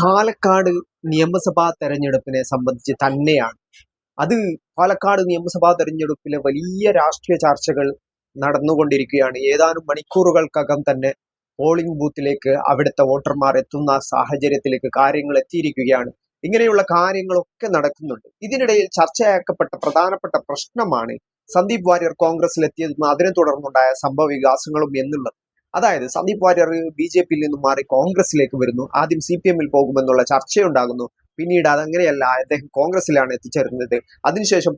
പാലക്കാട് നിയമസഭാ തെരഞ്ഞെടുപ്പിനെ സംബന്ധിച്ച് തന്നെയാണ്. അത് പാലക്കാട് നിയമസഭാ തെരഞ്ഞെടുപ്പിലെ വലിയ രാഷ്ട്രീയ ചർച്ചകൾ നടന്നുകൊണ്ടിരിക്കുകയാണ്. ഏതാനും മണിക്കൂറുകൾക്കകം തന്നെ പോളിംഗ് ബൂത്തിലേക്ക് അവിടുത്തെ വോട്ടർമാർ എത്തുന്ന സാഹചര്യത്തിലേക്ക് കാര്യങ്ങൾ എത്തിയിരിക്കുകയാണ്. ഇങ്ങനെയുള്ള കാര്യങ്ങളൊക്കെ നടക്കുന്നുണ്ട്. ഇതിനിടയിൽ ചർച്ചയാക്കപ്പെട്ട പ്രധാനപ്പെട്ട പ്രശ്നമാണ് സന്ദീപ് വാര്യർ കോൺഗ്രസിലെത്തിയതും അതിനെ തുടർന്നുണ്ടായ സംഭവ വികാസങ്ങളും എന്നുള്ളത്. അതായത് സന്ദീപ് വാര്യർ BJP-യിൽ നിന്നും മാറി കോൺഗ്രസിലേക്ക് വരുന്നു. ആദ്യം CPM-ൽ പോകുമെന്നുള്ള ചർച്ചയുണ്ടാകുന്നു. പിന്നീട് അതങ്ങനെയല്ല, അദ്ദേഹം കോൺഗ്രസിലാണ് എത്തിച്ചേരുന്നത്. അതിനുശേഷം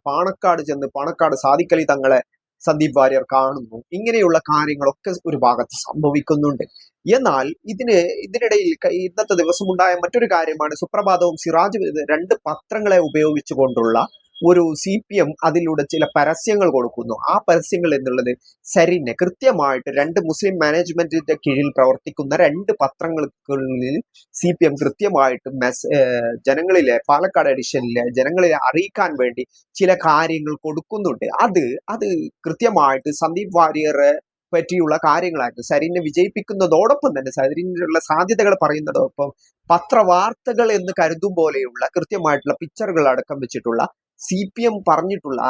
പാണക്കാട് ചെന്ന് പാണക്കാട് സാദിഖ് അലി തങ്ങളെ സന്ദീപ് വാര്യർ കാണുന്നു. ഇങ്ങനെയുള്ള കാര്യങ്ങളൊക്കെ ഒരു ഭാഗത്ത് സംഭവിക്കുന്നുണ്ട്. എന്നാൽ ഇതിനിടയിൽ ഇന്നത്തെ ദിവസം ഉണ്ടായ മറ്റൊരു കാര്യമാണ് സുപ്രഭാതവും സിറാജ് രണ്ട് പത്രങ്ങളെ ഉപയോഗിച്ചുകൊണ്ടുള്ള ഒരു CPM അതിലൂടെ ചില പരസ്യങ്ങൾ കൊടുക്കുന്നു. ആ പരസ്യങ്ങൾ എന്നുള്ളത് സരിനെ കൃത്യമായിട്ട് രണ്ട് മുസ്ലിം മാനേജ്മെന്റിന്റെ കീഴിൽ പ്രവർത്തിക്കുന്ന രണ്ട് പത്രങ്ങളിൽ CPM കൃത്യമായിട്ട് ജനങ്ങളിലെ പാലക്കാട് എഡിഷനിലെ ജനങ്ങളെ അറിയിക്കാൻ വേണ്ടി ചില കാര്യങ്ങൾ കൊടുക്കുന്നുണ്ട്. അത് കൃത്യമായിട്ട് സന്ദീപ് വാര്യറെ പറ്റിയുള്ള കാര്യങ്ങളായിരുന്നു. സരിനെ വിജയിപ്പിക്കുന്നതോടൊപ്പം തന്നെ സരിനുള്ള സാധ്യതകൾ പറയുന്നതോടൊപ്പം പത്രവാർത്തകൾ എന്ന് കരുതും പോലെയുള്ള കൃത്യമായിട്ടുള്ള പിക്ചറുകൾ അടക്കം വെച്ചിട്ടുള്ള CPM പറഞ്ഞിട്ടുള്ള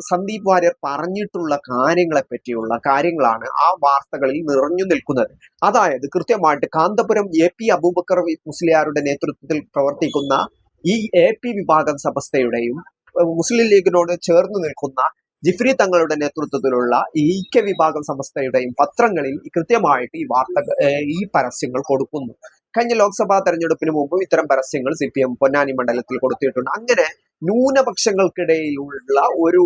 സന്ദീപ് വാര്യർ പറഞ്ഞിട്ടുള്ള കാര്യങ്ങളെ പറ്റിയുള്ള കാര്യങ്ങളാണ് ആ വാർത്തകളിൽ നിറഞ്ഞു നിൽക്കുന്നത്. അതായത് കൃത്യമായിട്ട് കാന്തപുരം AP അബൂബക്കർ മുസ്ലിയാരുടെ നേതൃത്വത്തിൽ പ്രവർത്തിക്കുന്ന ഈ AP വിഭാഗം സമസ്തയുടെയും മുസ്ലിം ലീഗിനോട് ചേർന്ന് നിൽക്കുന്ന ജിഫ്രി തങ്ങളുടെ നേതൃത്വത്തിലുള്ള ഈക്ക വിഭാഗം സമസ്തയുടെയും പത്രങ്ങളിൽ കൃത്യമായിട്ട് ഈ പരസ്യങ്ങൾ കൊടുക്കുന്നു. കഴിഞ്ഞ ലോക്സഭാ തെരഞ്ഞെടുപ്പിന് മുമ്പ് ഇത്തരം പരസ്യങ്ങൾ CPM പൊന്നാനി മണ്ഡലത്തിൽ കൊടുത്തിട്ടുണ്ട്. അങ്ങനെ ന്യൂനപക്ഷങ്ങൾക്കിടയിലുള്ള ഒരു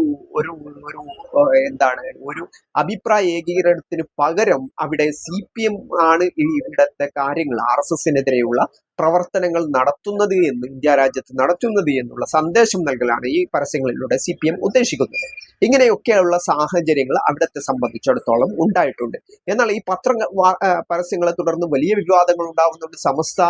അഭിപ്രായ ഏകീകരണത്തിന് പകരം അവിടെ CPM ആണ് ഇവിടത്തെ കാര്യങ്ങൾ RSSനെതിരെയുള്ള പ്രവർത്തനങ്ങൾ നടത്തുന്നത് എന്ന് ഇന്ത്യ രാജ്യത്ത് നടത്തുന്നത് എന്നുള്ള സന്ദേശം നൽകലാണ് ഈ പരസ്യങ്ങളിലൂടെ CPM ഉദ്ദേശിക്കുന്നത്. ഇങ്ങനെയൊക്കെയുള്ള സാഹചര്യങ്ങൾ അവിടത്തെ സംബന്ധിച്ചിടത്തോളം ഉണ്ടായിട്ടുണ്ട്. എന്നാൽ ഈ പരസ്യങ്ങളെ തുടർന്ന് വലിയ വിവാദങ്ങൾ ഉണ്ടാവുന്നുണ്ട്. സമസ്ത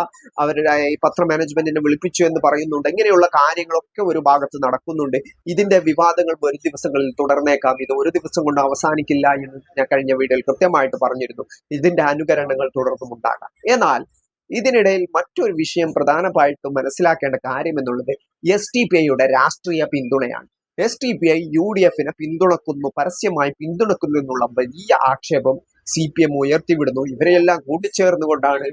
അവരുടെ ഈ പത്ര മാനേജ്മെന്റിനെ വിളിപ്പിച്ചു എന്ന് പറയുന്നുണ്ട്. ഇങ്ങനെയുള്ള കാര്യങ്ങളൊക്കെ ഒരു ഭാഗത്ത് നടക്കുന്നുണ്ട്. ഇതിന്റെ വിവാദങ്ങൾ വരും ദിവസങ്ങളിൽ തുടർന്നേക്കാം. ഇത് ഒരു ദിവസം കൊണ്ട് അവസാനിക്കില്ല എന്ന് ഞാൻ കഴിഞ്ഞ വീഡിയോയിൽ കൃത്യമായിട്ട് പറഞ്ഞിരുന്നു. ഇതിന്റെ അനുകരണങ്ങൾ തുടർന്നും ഉണ്ടാകാം. എന്നാൽ ഇതിനിടയിൽ മറ്റൊരു വിഷയം പ്രധാനമായിട്ടും മനസ്സിലാക്കേണ്ട കാര്യം എന്നുള്ളത് SDPIയുടെ രാഷ്ട്രീയ പിന്തുണയാണ്. SDPI UDF-നെ പരസ്യമായി പിന്തുണക്കുന്നു എന്നുള്ള വലിയ ആക്ഷേപം CPM ഉയർത്തിവിടുന്നു. ഇവരെല്ലാം കൂട്ടിച്ചേർന്നുകൊണ്ടാണ്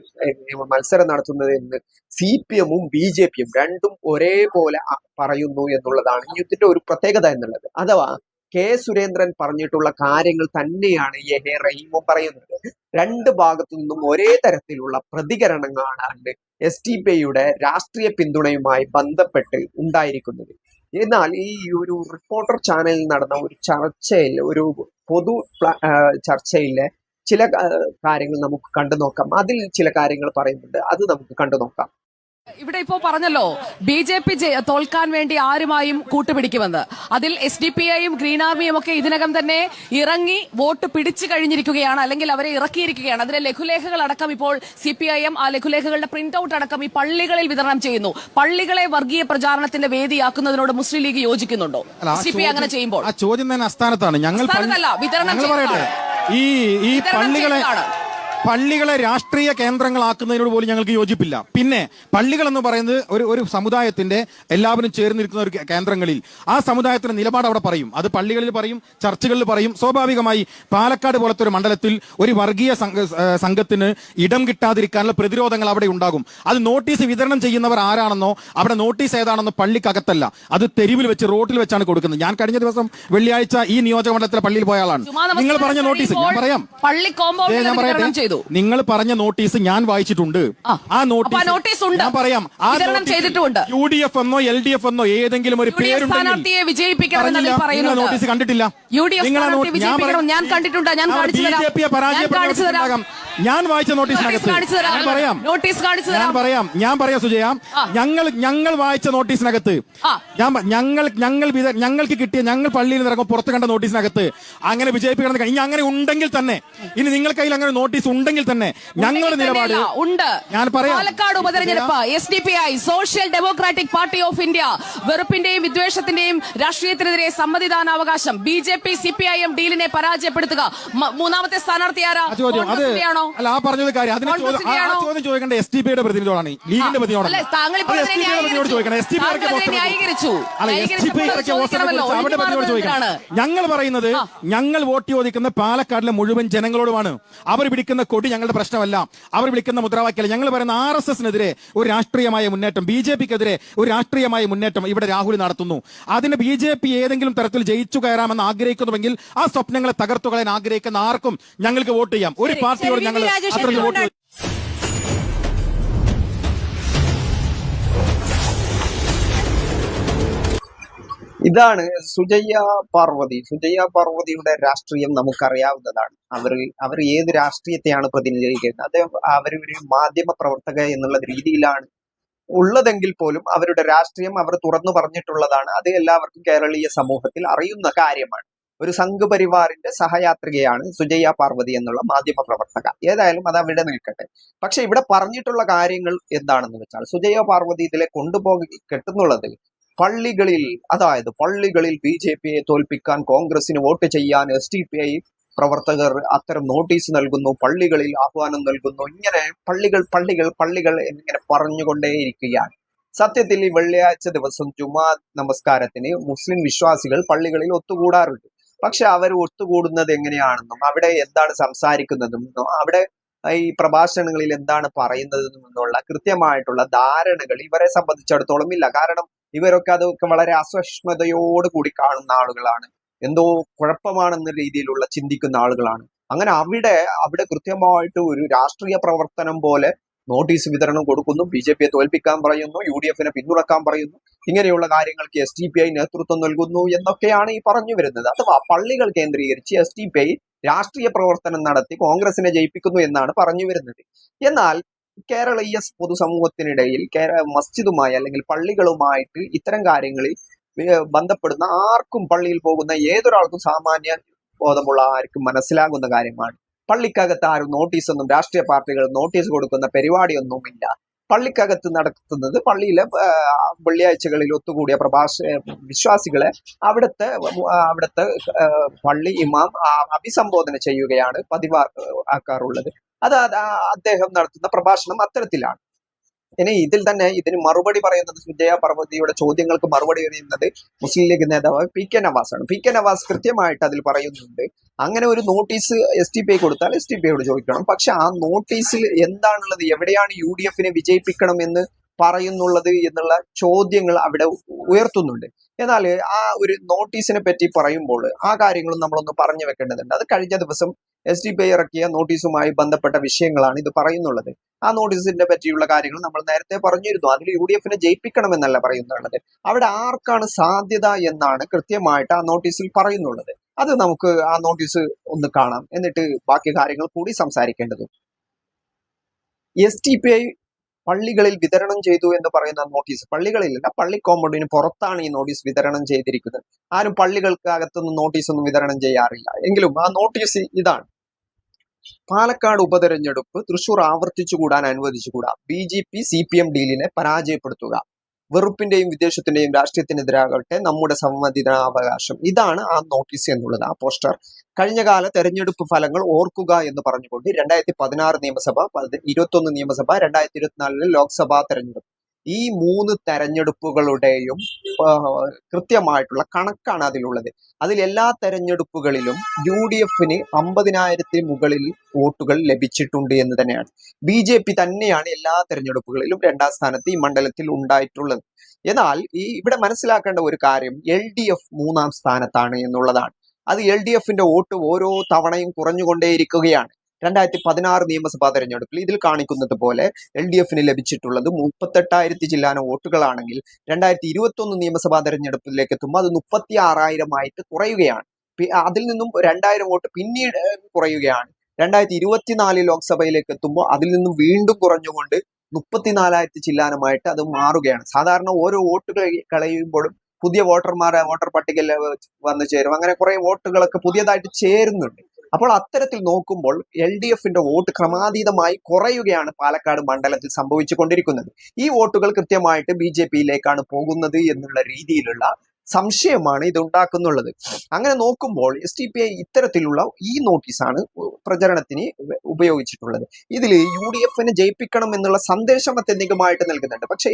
മത്സരം നടത്തുന്നത് എന്ന് CPM-ഉം BJP-യും രണ്ടും ഒരേപോലെ പറയുന്നു എന്നുള്ളതാണ് ഇതിന്റെ ഒരു പ്രത്യേകത എന്നുള്ളത്. അഥവാ K. സുരേന്ദ്രൻ പറഞ്ഞിട്ടുള്ള കാര്യങ്ങൾ തന്നെയാണ് റഹീമും പറയുന്നത്. രണ്ട് ഭാഗത്തു നിന്നും ഒരേ തരത്തിലുള്ള പ്രതികരണങ്ങളാണ് SDPIയുടെ രാഷ്ട്രീയ പിന്തുണയുമായി ബന്ധപ്പെട്ട് ഉണ്ടായിരിക്കുന്നത്. എന്നാൽ ഈ ഒരു റിപ്പോർട്ടർ ചാനലിൽ നടന്ന ഒരു ചർച്ചയിൽ, ഒരു പൊതു ചർച്ചയിലെ ചില കാര്യങ്ങൾ നമുക്ക് കണ്ടു നോക്കാം. അതിൽ ചില കാര്യങ്ങൾ പറയുന്നുണ്ട്, അത് നമുക്ക് കണ്ടു നോക്കാം. ഇവിടെ ഇപ്പോ പറഞ്ഞല്ലോ BJP തോൽക്കാൻ വേണ്ടി ആരുമായും കൂട്ടുപിടിക്കുമെന്ന്. അതിൽ SDPIയും ഗ്രീൻ ആർമിയും ഒക്കെ ഇതിനകം തന്നെ ഇറങ്ങി വോട്ട് പിടിച്ചു കഴിഞ്ഞിരിക്കുകയാണ്, അല്ലെങ്കിൽ അവരെ ഇറക്കിയിരിക്കുകയാണ്. അതിന്റെ ലഘുലേഖകൾ അടക്കം ഇപ്പോൾ CPIM ആ ലഘുലേഖകളുടെ പ്രിന്റ് ഔട്ട് അടക്കം ഈ പള്ളികളിൽ വിതരണം ചെയ്യുന്നു. പള്ളികളെ വർഗീയ പ്രചാരണത്തിന്റെ വേദിയാക്കുന്നതിനോട് മുസ്ലിം ലീഗ് യോജിക്കുന്നുണ്ടോ? CPI അങ്ങനെ ചെയ്യുമ്പോൾ ആ ചോദ്യം തന്നെ അസ്ഥാനത്താണ്. വിതരണം ഈ പള്ളികളെ രാഷ്ട്രീയ കേന്ദ്രങ്ങളാക്കുന്നതിനോട് പോലും ഞങ്ങൾക്ക് യോജിപ്പില്ല. പിന്നെ പള്ളികൾ എന്ന് പറയുന്നത് ഒരു സമുദായത്തിന്റെ എല്ലാവരും ചേർന്നിരിക്കുന്ന ഒരു കേന്ദ്രങ്ങളിൽ ആ സമുദായത്തിന്റെ നിലപാട് അവിടെ പറയും. അത് പള്ളികളിൽ പറയും, ചർച്ചുകളിൽ പറയും. സ്വാഭാവികമായി പാലക്കാട് പോലത്തെ ഒരു മണ്ഡലത്തിൽ ഒരു വർഗീയ സംഘത്തിന് ഇടം കിട്ടാതിരിക്കാനുള്ള പ്രതിരോധങ്ങൾ അവിടെ ഉണ്ടാകും. അത് നോട്ടീസ് വിതരണം ചെയ്യുന്നവർ ആരാണെന്നോ അവിടെ നോട്ടീസ് ഏതാണെന്നോ പള്ളിക്കകത്തല്ല, അത് തെരുവിൽ വെച്ച് റോട്ടിൽ വെച്ചാണ് കൊടുക്കുന്നത്. ഞാൻ കഴിഞ്ഞ ദിവസം വെള്ളിയാഴ്ച ഈ നിയോജക മണ്ഡലത്തിലെ പള്ളിയിൽ പോയ ആളാണ്. നിങ്ങൾ പറഞ്ഞ നോട്ടീസ് ഞാൻ പറയാം, നിങ്ങൾ പറഞ്ഞ നോട്ടീസ് ഞാൻ വായിച്ചിട്ടുണ്ട്. ആ നോട്ടീസ് ഞാൻ പറയാം, UDF എന്നോ LDF എന്നോ ഏതെങ്കിലും ഒരു പേരുണ്ടെങ്കിൽ നോട്ടീസ് കണ്ടിട്ടില്ല. BJP-യെ പരാജയപ്പെടുത്താം. ഞാൻ വായിച്ച നോട്ടീസിനകത്ത് ഞാൻ പറയാം സുജയ, ഞങ്ങൾ വായിച്ച നോട്ടീസിനകത്ത് ഞങ്ങൾക്ക് കിട്ടിയ ഞങ്ങൾ പള്ളിയിൽ നിന്ന് ഇറങ്ങുമ്പോൾ പുറത്ത് കണ്ട നോട്ടീസിനകത്ത് അങ്ങനെ BJP കിടന്ന് ഇനി അങ്ങനെ ഉണ്ടെങ്കിൽ തന്നെ, ഇനി നിങ്ങൾ കയ്യിൽ അങ്ങനെ നോട്ടീസ് ഉണ്ടെങ്കിൽ തന്നെ ഞങ്ങളുടെ നിലപാട് ഉണ്ട്. ഞാൻ പറയാം, പാലക്കാട് ഉപതെരഞ്ഞെടുപ്പ് SDPI Social Democratic Party of India വെറുപ്പിന്റെയും വിദ്വേഷത്തിന്റെയും രാഷ്ട്രീയത്തിനെതിരെ സമ്മതിദാനാവകാശം BJP CPIM ഡീലിനെ പരാജയപ്പെടുത്തുക. മൂന്നാമത്തെ സ്ഥാനാർത്ഥി ആരാ? ആണോ? അല്ല ആ പറഞ്ഞത് കാര്യം ആ ചോദ്യം ചോദിക്കേണ്ട എസ് ടി പിയുടെ പ്രതിനിധിയോടാണ്, ലീഗിന്റെ പ്രതിനിധിയോടാണ്. ഞങ്ങൾ പറയുന്നത് ഞങ്ങൾ വോട്ട് ചോദിക്കുന്ന പാലക്കാടിലെ മുഴുവൻ ജനങ്ങളോടുമാണ്. അവർ പിടിക്കുന്ന കൊടി ഞങ്ങളുടെ പ്രശ്നമല്ല, അവർ വിളിക്കുന്ന മുദ്രാവാക്യമല്ല. ഞങ്ങൾ പറയുന്ന RSSനെതിരെ ഒരു രാഷ്ട്രീയമായ മുന്നേറ്റം, BJPക്കെതിരെ ഒരു രാഷ്ട്രീയമായ മുന്നേറ്റം ഇവിടെ രാഹുൽ നടത്തുന്നു. അതിന് BJP ഏതെങ്കിലും തരത്തിൽ ജയിച്ചു കയറാമെന്ന് ആഗ്രഹിക്കുന്നുവെങ്കിൽ ആ സ്വപ്നങ്ങളെ തകർത്തു കളയാൻ ആഗ്രഹിക്കുന്ന ആർക്കും ഞങ്ങൾക്ക് വോട്ട് ചെയ്യാം. ഒരു പാർട്ടിയോട് ഞങ്ങൾ അത്രയ്ക്ക് വോട്ട് ചെയ്യും. ഇതാണ് സുജയ്യ പാർവതിയുടെ രാഷ്ട്രീയം നമുക്കറിയാവുന്നതാണ്. അവർ ഏത് രാഷ്ട്രീയത്തെയാണ് പ്രതിനിധീകരിക്കുന്നത്? അത് അവരൊരു മാധ്യമ പ്രവർത്തക എന്നുള്ള രീതിയിലാണ് ഉള്ളതെങ്കിൽ പോലും അവരുടെ രാഷ്ട്രീയം അവർ തുറന്നു പറഞ്ഞിട്ടുള്ളതാണ്. അത് എല്ലാവർക്കും കേരളീയ സമൂഹത്തിൽ അറിയുന്ന കാര്യമാണ്. ഒരു സംഘ് പരിവാറിന്റെ സഹയാത്രികയാണ് സുജയ്യ പാർവതി എന്നുള്ള മാധ്യമ പ്രവർത്തക. ഏതായാലും അത് അവിടെ നിൽക്കട്ടെ. പക്ഷെ ഇവിടെ പറഞ്ഞിട്ടുള്ള കാര്യങ്ങൾ എന്താണെന്ന് വെച്ചാൽ, സുജയ്യ പാർവതി ഇതിലെ കൊണ്ടുപോയി കെട്ടുന്നുള്ളത് പള്ളികളിൽ BJPയെ തോൽപ്പിക്കാൻ, കോൺഗ്രസിന് വോട്ട് ചെയ്യാൻ SDPI പ്രവർത്തകർ അത്തരം നോട്ടീസ് നൽകുന്നു, പള്ളികളിൽ ആഹ്വാനം നൽകുന്നു. ഇങ്ങനെ പള്ളികൾ എന്നിങ്ങനെ പറഞ്ഞുകൊണ്ടേയിരിക്കുകയാണ്. സത്യത്തിൽ ഈ വെള്ളിയാഴ്ച ദിവസം ജുമാ നമസ്കാരത്തിന് മുസ്ലിം വിശ്വാസികൾ പള്ളികളിൽ ഒത്തുകൂടാറുണ്ട്. പക്ഷെ അവർ ഒത്തുകൂടുന്നത് എങ്ങനെയാണെന്നും അവിടെ എന്താണ് സംസാരിക്കുന്നതെന്നും അവിടെ ഈ പ്രഭാഷണങ്ങളിൽ എന്താണ് പറയുന്നതെന്നും എന്നുള്ള കൃത്യമായിട്ടുള്ള ധാരണകൾ ഇവരെ സംബന്ധിച്ചിടത്തോളം ഇല്ല. കാരണം ഇവരൊക്കെ അതൊക്കെ വളരെ അസഹിഷ്ണുതയോട് കൂടി കാണുന്ന ആളുകളാണ്. എന്തോ കുഴപ്പമാണെന്ന രീതിയിലുള്ള ചിന്തിക്കുന്ന ആളുകളാണ്. അങ്ങനെ അവിടെ കൃത്യമായിട്ട് ഒരു രാഷ്ട്രീയ പ്രവർത്തനം പോലെ നോട്ടീസ് വിതരണം കൊടുക്കുന്നു, BJPയെ തോൽപ്പിക്കാൻ പറയുന്നു, UDFനെ പിന്തുണക്കാൻ പറയുന്നു, ഇങ്ങനെയുള്ള കാര്യങ്ങൾക്ക് SDPI നേതൃത്വം നൽകുന്നു എന്നൊക്കെയാണ് ഈ പറഞ്ഞു വരുന്നത്. അഥവാ പള്ളികൾ കേന്ദ്രീകരിച്ച് SDPI രാഷ്ട്രീയ പ്രവർത്തനം നടത്തി കോൺഗ്രസിനെ ജയിപ്പിക്കുന്നു എന്നാണ് പറഞ്ഞു വരുന്നത്. എന്നാൽ കേരളീയ പൊതുസമൂഹത്തിനിടയിൽ മസ്ജിദുമായി അല്ലെങ്കിൽ പള്ളികളുമായിട്ട് ഇത്തരം കാര്യങ്ങളിൽ ബന്ധപ്പെടുന്ന ആർക്കും, പള്ളിയിൽ പോകുന്ന ഏതൊരാൾക്കും, സാമാന്യ ബോധമുള്ള ആർക്കും മനസ്സിലാകുന്ന കാര്യമാണ്. പള്ളിക്കകത്ത് ആരും നോട്ടീസൊന്നും, രാഷ്ട്രീയ പാർട്ടികൾ നോട്ടീസ് കൊടുക്കുന്ന പരിപാടിയൊന്നുമില്ല. പള്ളിക്കകത്ത് നടത്തുന്നത് പള്ളിയിലെ വെള്ളിയാഴ്ചകളിൽ ഒത്തുകൂടിയ വിശ്വാസികളെ അവിടുത്തെ പള്ളി ഇമാം അഭിസംബോധന ചെയ്യുകയാണ് പതിവാക്കാറുള്ളത്. അത് അദ്ദേഹം നടത്തുന്ന പ്രഭാഷണം അത്തരത്തിലാണ്. ഇനി ഇതിന് മറുപടി പറയുന്നത്, സുജയ്യ പാർവതിയുടെ ചോദ്യങ്ങൾക്ക് മറുപടി പറയുന്നത് മുസ്ലിം ലീഗ് നേതാവ് PK നവാസാണ്. PK നവാസ് കൃത്യമായിട്ട് അതിൽ പറയുന്നുണ്ട്, അങ്ങനെ ഒരു നോട്ടീസ് SDPI കൊടുത്താൽ SDPIയോട് ചോദിക്കണം. പക്ഷെ ആ നോട്ടീസിൽ എന്താണുള്ളത്, എവിടെയാണ് UDFനെ വിജയിപ്പിക്കണം എന്ന് പറയുന്നുള്ളത് എന്നുള്ള ചോദ്യങ്ങൾ അവിടെ ഉയർത്തുന്നുണ്ട്. എന്നാൽ ആ ഒരു നോട്ടീസിനെ പറ്റി പറയുമ്പോൾ ആ കാര്യങ്ങളും നമ്മളൊന്ന് പറഞ്ഞു വെക്കേണ്ടതുണ്ട്. അത് കഴിഞ്ഞ ദിവസം SDPI ഇറക്കിയ നോട്ടീസുമായി ബന്ധപ്പെട്ട വിഷയങ്ങളാണ് ഇത് പറയുന്നുള്ളത്. ആ നോട്ടീസിന്റെ പറ്റിയുള്ള കാര്യങ്ങൾ നമ്മൾ നേരത്തെ പറഞ്ഞിരുന്നു. അതിൽ UDFനെ ജയിപ്പിക്കണമെന്നല്ല പറയുന്നുള്ളത്, അവിടെ ആർക്കാണ് സാധ്യത എന്നാണ് കൃത്യമായിട്ട് ആ നോട്ടീസിൽ പറയുന്നുള്ളത്. അത് നമുക്ക് ആ നോട്ടീസ് ഒന്ന് കാണാം, എന്നിട്ട് ബാക്കി കാര്യങ്ങൾ കൂടി സംസാരിക്കേണ്ടതും. SDPI പള്ളികളിൽ വിതരണം ചെയ്തു എന്ന് പറയുന്ന നോട്ടീസ്, പള്ളികളിലല്ല, പള്ളി കോമ്പൗണ്ടിന് പുറത്താണ് ഈ നോട്ടീസ് വിതരണം ചെയ്തിരിക്കുന്നത്. ആരും പള്ളികൾക്ക് അകത്തൊന്നും നോട്ടീസ് ഒന്നും വിതരണം ചെയ്യാറില്ല. എങ്കിലും ആ നോട്ടീസ് ഇതാണ്: പാലക്കാട് ഉപതെരഞ്ഞെടുപ്പ് തൃശൂർ ആവർത്തിച്ചുകൂടാൻ അനുവദിച്ചുകൂടാ, BJP CPM ഡീലിനെ പരാജയപ്പെടുത്തുക, വെറുപ്പിന്റെയും വിദ്വേഷത്തിന്റെയും രാഷ്ട്രീയത്തിനെതിരാകട്ടെ നമ്മുടെ സമ്മതിദാനാവകാശം. ഇതാണ് ആ നോട്ടീസ് എന്നുള്ളത്, ആ പോസ്റ്റർ. കഴിഞ്ഞകാല തെരഞ്ഞെടുപ്പ് ഫലങ്ങൾ ഓർക്കുക എന്ന് പറഞ്ഞുകൊണ്ട് 2016 നിയമസഭ, 21 നിയമസഭ, 2024 ലോക്സഭാ തെരഞ്ഞെടുപ്പ്, ഈ 3 തെരഞ്ഞെടുപ്പുകളുടെയും കൃത്യമായിട്ടുള്ള കണക്കാണ് അതിലുള്ളത്. അതിൽ എല്ലാ തെരഞ്ഞെടുപ്പുകളിലും UDFന് 50,000 മുകളിൽ വോട്ടുകൾ ലഭിച്ചിട്ടുണ്ട് എന്ന് തന്നെയാണ്. BJP തന്നെയാണ് എല്ലാ തെരഞ്ഞെടുപ്പുകളിലും 2ാം സ്ഥാനത്ത് ഈ മണ്ഡലത്തിൽ ഉണ്ടായിട്ടുള്ളത്. എന്നാൽ ഇവിടെ മനസ്സിലാക്കേണ്ട ഒരു കാര്യം, LDF 3ാം സ്ഥാനത്താണ് എന്നുള്ളതാണ്. അത് LDFന്റെ വോട്ട് ഓരോ തവണയും കുറഞ്ഞുകൊണ്ടേയിരിക്കുകയാണ്. 2016 നിയമസഭാ തെരഞ്ഞെടുപ്പിൽ ഇതിൽ കാണിക്കുന്നത് പോലെ LDFന് ലഭിച്ചിട്ടുള്ളത് 38,000 ചില്ലാനം വോട്ടുകളാണെങ്കിൽ 2021 നിയമസഭാ തെരഞ്ഞെടുപ്പിലേക്ക് എത്തുമ്പോൾ അത് 36,000 ആയിട്ട് കുറയുകയാണ്. അതിൽ നിന്നും 2,000 വോട്ട് പിന്നീട് കുറയുകയാണ്. 2024 ലോക്സഭയിലേക്ക് എത്തുമ്പോൾ അതിൽ നിന്നും വീണ്ടും കുറഞ്ഞുകൊണ്ട് 34,000 ചില്ലാനമായിട്ട് അത് മാറുകയാണ്. സാധാരണ ഓരോ വോട്ടുകൾ കളയുമ്പോഴും പുതിയ വോട്ടർ പട്ടികയിൽ വന്നു ചേരും. അങ്ങനെ കുറെ വോട്ടുകളൊക്കെ പുതിയതായിട്ട് ചേരുന്നുണ്ട്. അപ്പോൾ അത്തരത്തിൽ നോക്കുമ്പോൾ LDFന്റെ വോട്ട് ക്രമാതീതമായി കുറയുകയാണ് പാലക്കാട് മണ്ഡലത്തിൽ സംഭവിച്ചു കൊണ്ടിരിക്കുന്നത്. ഈ വോട്ടുകൾ കൃത്യമായിട്ട് BJPയിലേക്കാണ് പോകുന്നത് എന്നുള്ള രീതിയിലുള്ള സംശയമാണ് ഇത് ഉണ്ടാക്കുന്നുള്ളത്. അങ്ങനെ നോക്കുമ്പോൾ SDPI ഇത്തരത്തിലുള്ള ഈ നോട്ടീസാണ് പ്രചരണത്തിന് ഉപയോഗിച്ചിട്ടുള്ളത്. ഇതിൽ UDF-നെ ജയിപ്പിക്കണം എന്നുള്ള സന്ദേശം അത്യന്തികമായിട്ട് നൽകുന്നുണ്ട്. പക്ഷെ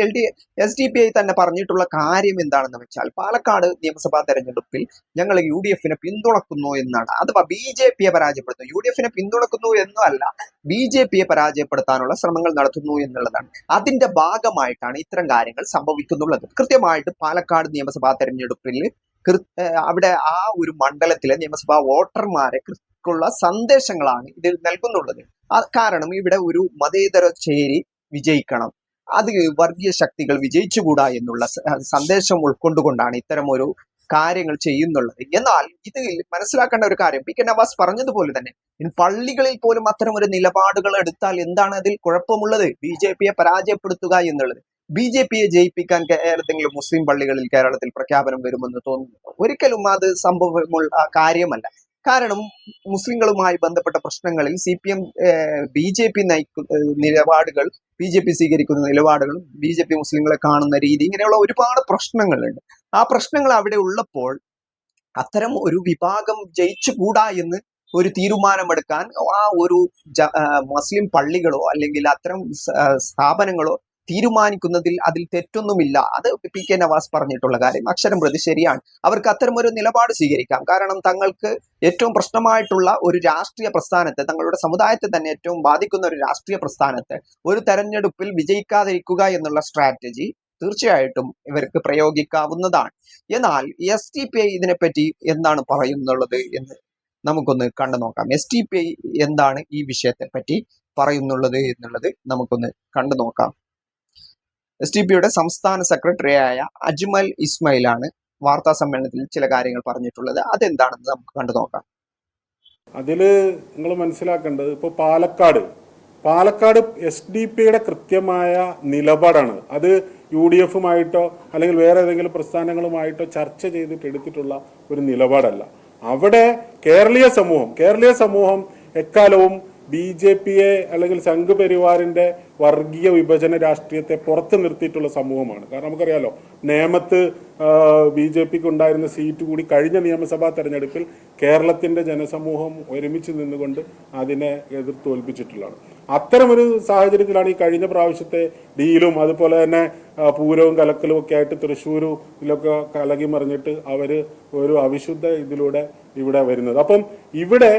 SDPI തന്നെ പറഞ്ഞിട്ടുള്ള കാര്യം എന്താണെന്ന് വെച്ചാൽ, പാലക്കാട് നിയമസഭാ തെരഞ്ഞെടുപ്പിൽ ഞങ്ങൾ UDF-നെ പിന്തുണക്കുന്നു എന്നാണ്. അഥവാ BJP-യെ പരാജയപ്പെടുത്തുന്നു. UDF-നെ പിന്തുണക്കുന്നു എന്നല്ല, BJP-യെ പരാജയപ്പെടുത്താനുള്ള ശ്രമങ്ങൾ നടത്തുന്നു എന്നുള്ളതാണ്. അതിന്റെ ഭാഗമായിട്ടാണ് ഇത്തരം കാര്യങ്ങൾ സംഭവിക്കുന്നുള്ളത്. കൃത്യമായിട്ട് പാലക്കാട് നിയമസഭാ തെരഞ്ഞെടുപ്പിൽ അവിടെ ആ ഒരു മണ്ഡലത്തിലെ നിയമസഭാ വോട്ടർമാരെ ക്കുള്ള സന്ദേശങ്ങളാണ് ഇതിൽ നൽകുന്നുള്ളത്. കാരണം ഇവിടെ ഒരു മതേതര ചേരി വിജയിക്കണം, അത് വർഗീയ ശക്തികൾ വിജയിച്ചുകൂടാ എന്നുള്ള സന്ദേശം ഉൾക്കൊണ്ടുകൊണ്ടാണ് ഇത്തരം ഒരു കാര്യങ്ങൾ ചെയ്യുന്നുള്ളത്. എന്നാൽ ഇത് മനസ്സിലാക്കേണ്ട ഒരു കാര്യം, PK നവാസ് പറഞ്ഞതുപോലെ തന്നെ പള്ളികളിൽ പോലും അത്തരം ഒരു നിലപാടുകൾ എടുത്താൽ എന്താണ് അതിൽ കുഴപ്പമുള്ളത്? BJP-യെ പരാജയപ്പെടുത്തുക എന്നുള്ളത്. BJP-യെ ജയിപ്പിക്കാൻ ഏതെങ്കിലും മുസ്ലിം പള്ളികളിൽ കേരളത്തിൽ പ്രഖ്യാപനം വരുമെന്ന് തോന്നുന്നു? ഒരിക്കലും അത് സംഭവമുള്ള കാര്യമല്ല. കാരണം മുസ്ലിങ്ങളുമായി ബന്ധപ്പെട്ട പ്രശ്നങ്ങളിൽ CPM BJP നിലപാടുകൾ, BJP സ്വീകരിക്കുന്ന നിലപാടുകളും BJP മുസ്ലിങ്ങളെ കാണുന്ന രീതി, ഇങ്ങനെയുള്ള ഒരുപാട് പ്രശ്നങ്ങളുണ്ട്. ആ പ്രശ്നങ്ങൾ അവിടെ ഉള്ളപ്പോൾ അത്തരം ഒരു വിഭാഗം ജയിച്ചുകൂടാ എന്ന് ഒരു തീരുമാനമെടുക്കാൻ ആ ഒരു മുസ്ലിം പള്ളികളോ അല്ലെങ്കിൽ അത്തരം സ്ഥാപനങ്ങളോ തീരുമാനിക്കുന്നതിൽ അതിൽ തെറ്റൊന്നുമില്ല. അത് PK നവാസ് പറഞ്ഞിട്ടുള്ള കാര്യം അക്ഷരം പ്രതി ശരിയാണ്. അവർക്ക് അത്തരം ഒരു നിലപാട് സ്വീകരിക്കാം. കാരണം തങ്ങൾക്ക് ഏറ്റവും പ്രശ്നമായിട്ടുള്ള ഒരു രാഷ്ട്രീയ പ്രസ്ഥാനത്തെ, തങ്ങളുടെ സമുദായത്തെ തന്നെ ഏറ്റവും ബാധിക്കുന്ന ഒരു രാഷ്ട്രീയ പ്രസ്ഥാനത്തെ ഒരു തെരഞ്ഞെടുപ്പിൽ വിജയിക്കാതിരിക്കുക എന്നുള്ള സ്ട്രാറ്റജി തീർച്ചയായിട്ടും ഇവർക്ക് പ്രയോഗിക്കാവുന്നതാണ്. എന്നാൽ SDPI ഇതിനെപ്പറ്റി എന്താണ് പറയുന്നുള്ളത് എന്ന് നമുക്കൊന്ന് കണ്ടു നോക്കാം. SDPI എന്താണ് ഈ വിഷയത്തെ പറ്റി പറയുന്നുള്ളത് എന്നുള്ളത് നമുക്കൊന്ന് കണ്ടു നോക്കാം. SDPIയുടെ സംസ്ഥാന സെക്രട്ടറിയായ അജ്മൽ ഇസ്മായിലാണ് വാർത്താ സമ്മേളനത്തിൽ ചില കാര്യങ്ങൾ പറഞ്ഞിട്ടുള്ളത്. അതെന്താണെന്ന് നമുക്ക് കണ്ടു നോക്കാം. അതില് നിങ്ങൾ മനസ്സിലാക്കേണ്ടത്, ഇപ്പോൾ പാലക്കാട് SDPIയുടെ കൃത്യമായ നിലപാടാണ്. അത് UDF-മായിട്ടോ അല്ലെങ്കിൽ വേറെ ഏതെങ്കിലും പ്രസ്ഥാനങ്ങളുമായിട്ടോ ചർച്ച ചെയ്തിട്ട് എടുത്തിട്ടുള്ള ഒരു നിലപാടല്ല. അവിടെ കേരളീയ സമൂഹം എക്കാലവും BJP-യെ അല്ലെങ്കിൽ സംഘപരിവാറിന്റെ വർഗീയ വിഭജന രാഷ്ട്രീയത്തെ പുറത്തു നിർത്തിയിട്ടുള്ള സമൂഹമാണ്. കാരണം നമുക്കറിയാലോ, നേമത്ത് BJP-ക്ക് ഉണ്ടായിരുന്ന സീറ്റ് കൂടി കഴിഞ്ഞ നിയമസഭാ തെരഞ്ഞെടുപ്പിൽ കേരളത്തിന്റെ ജനസമൂഹം ഒരുമിച്ച് നിന്നുകൊണ്ട് അതിനെ തോൽപ്പിച്ചിട്ടുള്ളതാണ്. അത്തരമൊരു സാഹചര്യത്തിലാണ് ഈ കഴിഞ്ഞ പ്രാവശ്യത്തെ ഡീലും അതുപോലെ തന്നെ പൂരവും കലക്കലും ഒക്കെ ആയിട്ട് തൃശ്ശൂരിലൊക്കെ കലകി മറിഞ്ഞിട്ട് അവര് ഒരു അവിശുദ്ധ ഇതിലൂടെ ഇവിടെ വരുന്നത്. അപ്പം ഇവിടെ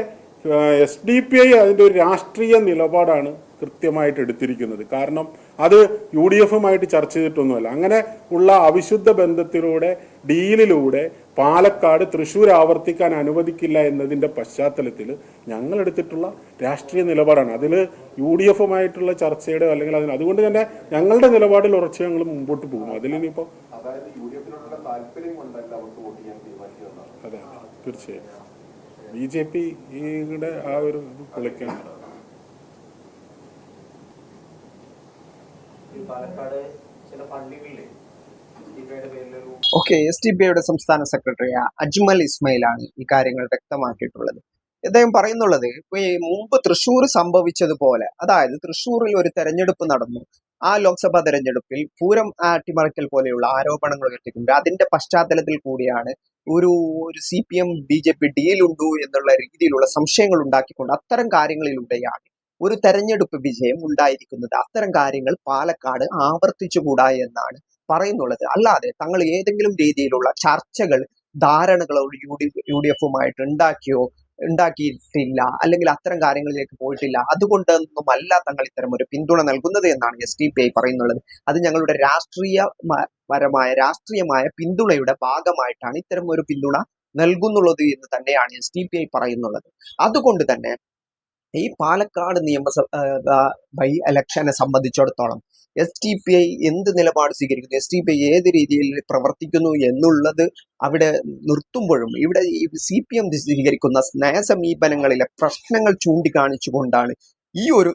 SDPI അതിൻ്റെ ഒരു രാഷ്ട്രീയ നിലപാടാണ് കൃത്യമായിട്ട് എടുത്തിരിക്കുന്നത്. കാരണം അത് UDF-മായിട്ട് ചർച്ച ചെയ്തിട്ടൊന്നുമല്ല. അങ്ങനെ ഉള്ള അവിശുദ്ധ ബന്ധത്തിലൂടെ, ഡീലിലൂടെ പാലക്കാട് തൃശ്ശൂർ ആവർത്തിക്കാൻ അനുവദിക്കില്ല എന്നതിൻ്റെ പശ്ചാത്തലത്തിൽ ഞങ്ങൾ എടുത്തിട്ടുള്ള രാഷ്ട്രീയ നിലപാടാണ്. അതിൽ UDF-മായിട്ടുള്ള ചർച്ചയുടെ അല്ലെങ്കിൽ അതുകൊണ്ട് തന്നെ ഞങ്ങളുടെ നിലപാടിൽ ഉറച്ച് ഞങ്ങൾ മുമ്പോട്ട് പോകും. അതിലിനിപ്പോൾ അതെ തീർച്ചയായും BJP-യുടെ ആ ഒരു പൊളിക്കാൻ SDPIയുടെ സംസ്ഥാന സെക്രട്ടറി അജ്മൽ ഇസ്മായിലാണ് ഈ കാര്യങ്ങൾ വ്യക്തമാക്കിയിട്ടുള്ളത്. അദ്ദേഹം പറയുന്നുള്ളത്, മുമ്പ് തൃശ്ശൂർ സംഭവിച്ചതുപോലെ, അതായത് തൃശ്ശൂരിൽ ഒരു തെരഞ്ഞെടുപ്പ് നടന്നു, ആ ലോക്സഭാ തെരഞ്ഞെടുപ്പിൽ പൂരം അട്ടിമറിക്കൽ പോലെയുള്ള ആരോപണങ്ങൾ ഉയർത്തിക്കൊണ്ട് അതിന്റെ പശ്ചാത്തലത്തിൽ കൂടിയാണ് ഒരു CPM BJP ഡീലുണ്ടു എന്നുള്ള രീതിയിലുള്ള സംശയങ്ങൾ ഉണ്ടാക്കിക്കൊണ്ട് അത്തരം കാര്യങ്ങളിലൂടെയാണ് ഒരു തെരഞ്ഞെടുപ്പ് വിജയം ഉണ്ടായിരിക്കുന്നത്. അത്തരം കാര്യങ്ങൾ പാലക്കാട് ആവർത്തിച്ചുകൂടാ എന്നാണ് പറയുന്നുള്ളത്. അല്ലാതെ തങ്ങൾ ഏതെങ്കിലും രീതിയിലുള്ള ചർച്ചകൾ, ധാരണകളോ UDF-മായിട്ട് ഉണ്ടാക്കിയിട്ടില്ല, അല്ലെങ്കിൽ അത്തരം കാര്യങ്ങളിലേക്ക് പോയിട്ടില്ല. അതുകൊണ്ടൊന്നുമല്ല തങ്ങൾ ഇത്തരം ഒരു പിന്തുണ നൽകുന്നത് എന്നാണ് SDPI പറയുന്നുള്ളത്. അത് ഞങ്ങളുടെ രാഷ്ട്രീയമായ പിന്തുണയുടെ ഭാഗമായിട്ടാണ് ഇത്തരം ഒരു പിന്തുണ നൽകുന്നുള്ളത് എന്ന് തന്നെയാണ് SDPI പറയുന്നുള്ളത്. അതുകൊണ്ട് തന്നെ ഈ പാലക്കാട് നിയമസഭ ബൈ ഇലക്ഷനെ സംബന്ധിച്ചിടത്തോളം SDPI എന്ത് നിലപാട് സ്വീകരിക്കുന്നു, SDPI ഏത് രീതിയിൽ പ്രവർത്തിക്കുന്നു എന്നുള്ളത് അവിടെ നിർത്തുമ്പോഴും ഇവിടെ ഈ CPM സ്വീകരിക്കുന്ന നയസമീപനങ്ങളിലെ പ്രശ്നങ്ങൾ ചൂണ്ടിക്കാണിച്ചുകൊണ്ടാണ് ഈ ഒരു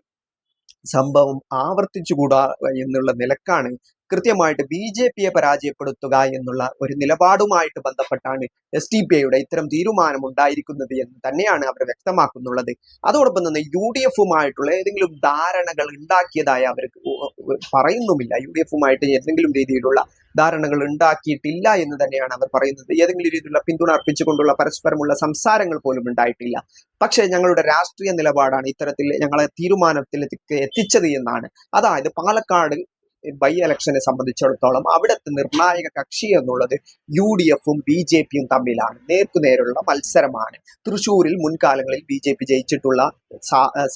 സംഭവം ആവർത്തിച്ചുകൂടാ എന്നുള്ള നിലക്കാണ് കൃത്യമായിട്ട് BJP പരാജയപ്പെടുത്തുക എന്നുള്ള ഒരു നിലപാടുമായിട്ട് ബന്ധപ്പെട്ടാണ് SDPIയുടെ ഇത്തരം തീരുമാനം ഉണ്ടായിരിക്കുന്നത് എന്ന് തന്നെയാണ് അവർ വ്യക്തമാക്കുന്നുള്ളത്. അതോടൊപ്പം തന്നെ UDFുമായിട്ടുള്ള ഏതെങ്കിലും ധാരണകൾ ഉണ്ടാക്കിയതായി അവർ പറയുന്നുമില്ല. UDFുമായിട്ട് ഏതെങ്കിലും രീതിയിലുള്ള ധാരണകൾ ഉണ്ടാക്കിയിട്ടില്ല എന്ന് തന്നെയാണ് അവർ പറയുന്നത്. ഏതെങ്കിലും രീതിയിലുള്ള പിന്തുണ അർപ്പിച്ചുകൊണ്ടുള്ള പരസ്പരമുള്ള സംസാരങ്ങൾ പോലും ഉണ്ടായിട്ടില്ല. പക്ഷേ ഞങ്ങളുടെ രാഷ്ട്രീയ നിലപാടാണ് ഇത്തരത്തിൽ ഞങ്ങളെ തീരുമാനത്തിലേക്ക് എത്തിച്ചത് എന്നാണ്. അതായത് പാലക്കാട് ബൈ ഇലക്ഷനെ സംബന്ധിച്ചിടത്തോളം അവിടുത്തെ നിർണായക കക്ഷി എന്നുള്ളത് UDFും BJPയും തമ്മിലാണ്. നേർക്കുനേരുള്ള മത്സരമാണ്. തൃശ്ശൂരിൽ മുൻകാലങ്ങളിൽ BJP ജയിച്ചിട്ടുള്ള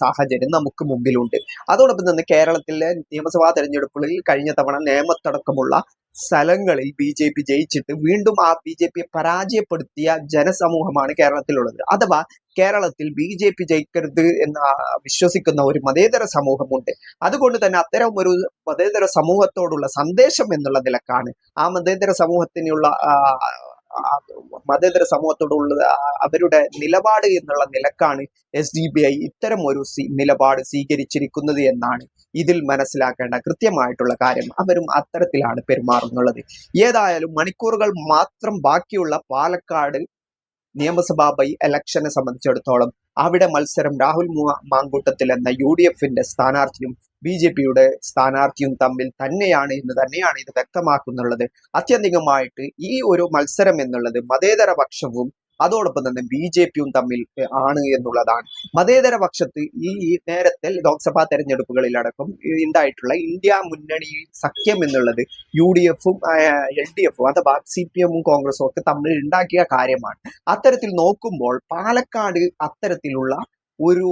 സാഹചര്യം നമുക്ക് മുമ്പിലുണ്ട്. അതോടൊപ്പം തന്നെ കേരളത്തിലെ നിയമസഭാ തെരഞ്ഞെടുപ്പുകളിൽ കഴിഞ്ഞ തവണ നേമത്തടക്കമുള്ള സ്ഥലങ്ങളിൽ BJP ജയിച്ചിട്ട് വീണ്ടും ആ BJPയെ പരാജയപ്പെടുത്തിയ ജനസമൂഹമാണ് കേരളത്തിലുള്ളത്. അഥവാ കേരളത്തിൽ BJP ജയിക്കരുത് എന്ന് വിശ്വസിക്കുന്ന ഒരു മതേതര സമൂഹമുണ്ട്. അതുകൊണ്ട് തന്നെ അത്തരം ഒരു മതേതര സമൂഹത്തോടുള്ള സന്ദേശം എന്നുള്ള നിലക്കാണ് ആ മതേതര സമൂഹത്തിനുള്ള അവരുടെ നിലപാട് എന്നുള്ള നിലക്കാണ് SDPI ഇത്തരം ഒരു നിലപാട് സ്വീകരിച്ചിരിക്കുന്നത് എന്നാണ് ഇതിൽ മനസ്സിലാക്കേണ്ട കൃത്യമായിട്ടുള്ള കാര്യം. അവരും അത്തരത്തിലാണ് പെരുമാറുന്നുള്ളത്. ഏതായാലും മണിക്കൂറുകൾ മാത്രം ബാക്കിയുള്ള പാലക്കാട് നിയമസഭാ ബൈ ഇലക്ഷനെ സംബന്ധിച്ചിടത്തോളം അവിടെ മത്സരം രാഹുൽ മാങ്കൂട്ടത്തിൽ എന്ന UDFന്റെ സ്ഥാനാർത്ഥിയും BJPയുടെ സ്ഥാനാർത്ഥിയും തമ്മിൽ തന്നെയാണ് എന്ന് തന്നെയാണ് ഇത് വ്യക്തമാക്കുന്നുള്ളത്. ആത്യന്തികമായിട്ട് ഈ ഒരു മത്സരം എന്നുള്ളത് മതേതര പക്ഷവും അതോടൊപ്പം തന്നെ BJPയും തമ്മിൽ ആണ് എന്നുള്ളതാണ്. മതേതര പക്ഷത്ത് ഈ നേരത്തെ ലോക്സഭാ തെരഞ്ഞെടുപ്പുകളിലടക്കം ഉണ്ടായിട്ടുള്ള ഇന്ത്യ മുന്നണി സഖ്യം എന്നുള്ളത് UDFും LDFും അഥവാ CPMും കോൺഗ്രസും ഒക്കെ തമ്മിൽ ഉണ്ടാക്കിയ കാര്യമാണ്. അത്തരത്തിൽ നോക്കുമ്പോൾ പാലക്കാട് അത്തരത്തിലുള്ള ഒരു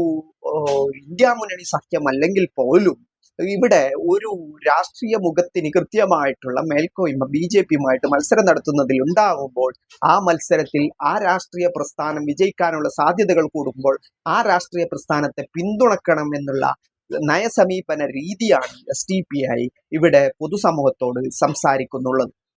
ഇന്ത്യ മുന്നണി സഖ്യം അല്ലെങ്കിൽ പോലും ഇവിടെ ഒരു രാഷ്ട്രീയ മുഖത്തിന് കൃത്യമായിട്ടുള്ള മേൽക്കോയ്മ BJPയുമായിട്ട് മത്സരം നടത്തുന്നതിൽ ഉണ്ടാകുമ്പോൾ ആ മത്സരത്തിൽ ആ രാഷ്ട്രീയ പ്രസ്ഥാനം വിജയിക്കാനുള്ള സാധ്യതകൾ കൂടുമ്പോൾ ആ രാഷ്ട്രീയ പ്രസ്ഥാനത്തെ പിന്തുണക്കണം എന്നുള്ള നയസമീപന രീതിയാണ് SDPI ഇവിടെ പൊതുസമൂഹത്തോട് സംസാരിക്കുന്നുള്ളത്.